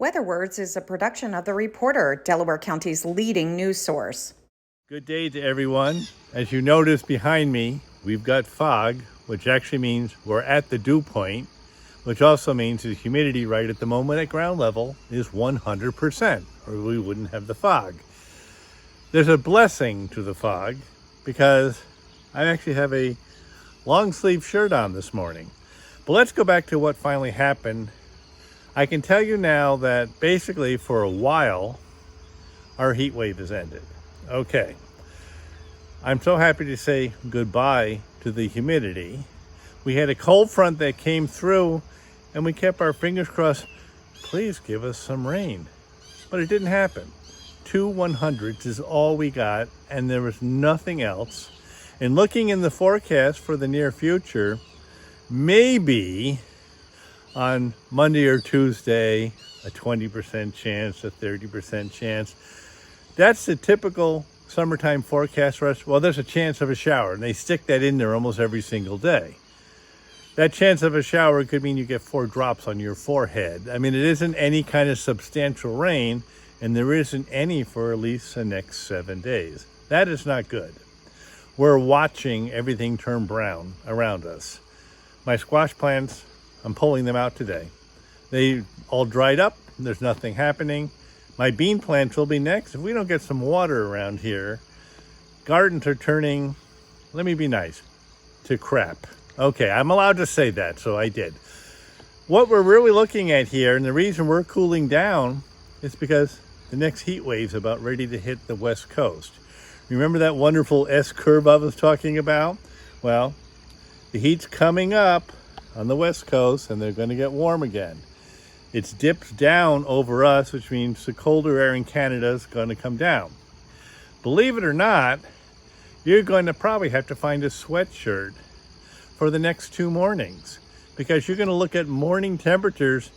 WeatherWords is a production of The Reporter, Delaware County's leading news source. Good day to everyone. As you notice behind me, we've got fog, which actually means we're at the dew point, which also means the humidity right at the moment at ground level is 100%, or we wouldn't have the fog. There's a blessing to the fog because I actually have a long sleeve shirt on this morning. But let's go back to what finally happened. I can tell you now that basically for a while, our heat wave has ended. Okay. I'm so happy to say goodbye to the humidity. We had a cold front that came through and we kept our fingers crossed, please give us some rain. But it didn't happen. 2 100s is all we got and there was nothing else. And looking in the forecast for the near future, maybe on Monday or Tuesday, a 20% chance, a 30% chance. That's the typical summertime forecast for us. Well, there's a chance of a shower, and they stick that in there almost every single day. That chance of a shower could mean you get 4 drops on your forehead. I mean, it isn't any kind of substantial rain, and there isn't any for at least the next 7 days. That is not good. We're watching everything turn brown around us. My squash plants, I'm pulling them out today. They all dried up. There's nothing happening. My bean plants will be next. If we don't get some water around here, gardens are turning, let me be nice, to crap. Okay, I'm allowed to say that, so I did. What we're really looking at here, and the reason we're cooling down, is because the next heat wave is about ready to hit the West Coast. Remember that wonderful S-curve I was talking about? Well, the heat's coming up on the West Coast, and they're going to get warm again. It's dipped down over us, which means the colder air in Canada is going to come down. Believe it or not, you're going to probably have to find a sweatshirt for the next 2 mornings because you're going to look at morning temperatures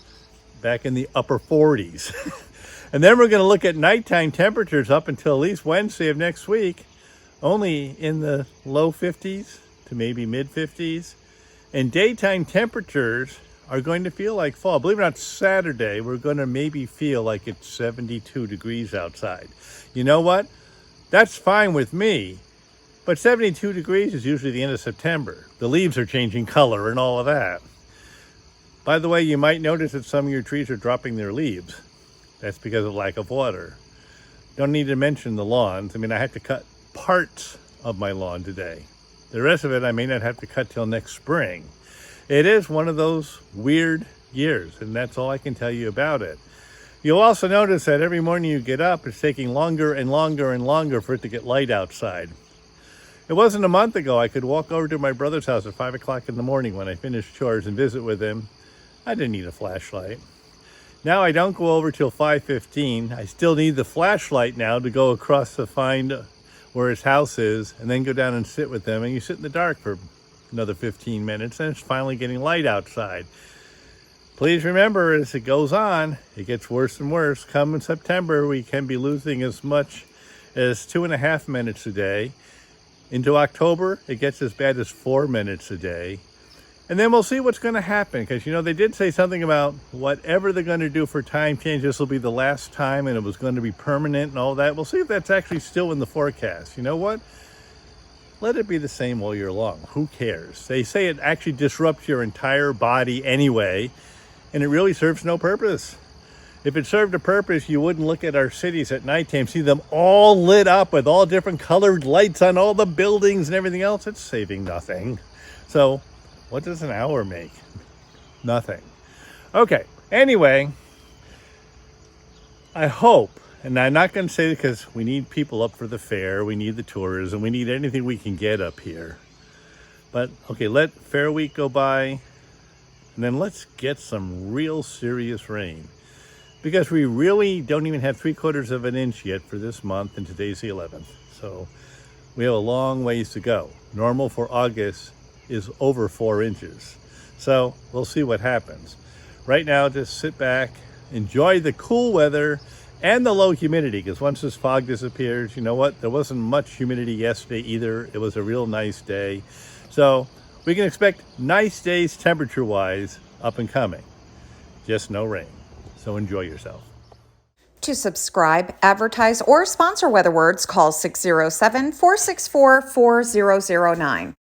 back in the upper 40s. And then we're going to look at nighttime temperatures up until at least Wednesday of next week, only in the low 50s to maybe mid 50s. And daytime temperatures are going to feel like fall. Believe it or not, Saturday, we're going to maybe feel like it's 72 degrees outside. You know what? That's fine with me. But 72 degrees is usually the end of September. The leaves are changing color and all of that. By the way, you might notice that some of your trees are dropping their leaves. That's because of lack of water. Don't need to mention the lawns. I mean, I had to cut parts of my lawn today. The rest of it I may not have to cut till next spring. It is one of those weird years, and that's all I can tell you about it. You'll also notice that every morning you get up, it's taking longer and longer and longer for it to get light outside. It wasn't a month ago I could walk over to my brother's house at 5 o'clock in the morning when I finished chores and visit with him. I didn't need a flashlight. Now I don't go over till 5:15. I still need the flashlight now to go across to find where his house is and then go down and sit with them. And you sit in the dark for another 15 minutes and it's finally getting light outside. Please remember, as it goes on, it gets worse and worse. Come in September, we can be losing as much as 2.5 minutes a day. Into October, it gets as bad as 4 minutes a day. And then we'll see what's going to happen because, you know, they did say something about whatever they're going to do for time change, this will be the last time and it was going to be permanent and all that. We'll see if that's actually still in the forecast. You know what? Let it be the same all year long. Who cares? They say it actually disrupts your entire body anyway, and it really serves no purpose. If it served a purpose, you wouldn't look at our cities at nighttime, see them all lit up with all different colored lights on all the buildings and everything else. It's saving nothing. So what does an hour make? Nothing. Okay, anyway, I hope, and I'm not going to say it because we need people up for the fair, we need the tourism, we need anything we can get up here. But, okay, let Fair Week go by, and then let's get some real serious rain. Because we really don't even have 3/4 of an inch yet for this month, and today's the 11th. So we have a long ways to go. Normal for August is over 4 inches. So we'll see what happens. Right now, just sit back, enjoy the cool weather and the low humidity, because once this fog disappears, you know what? There wasn't much humidity yesterday either. It was a real nice day. So we can expect nice days temperature-wise up and coming. Just no rain. So So enjoy yourself. To subscribe, advertise, or sponsor Weather Words, call 607 464 4009.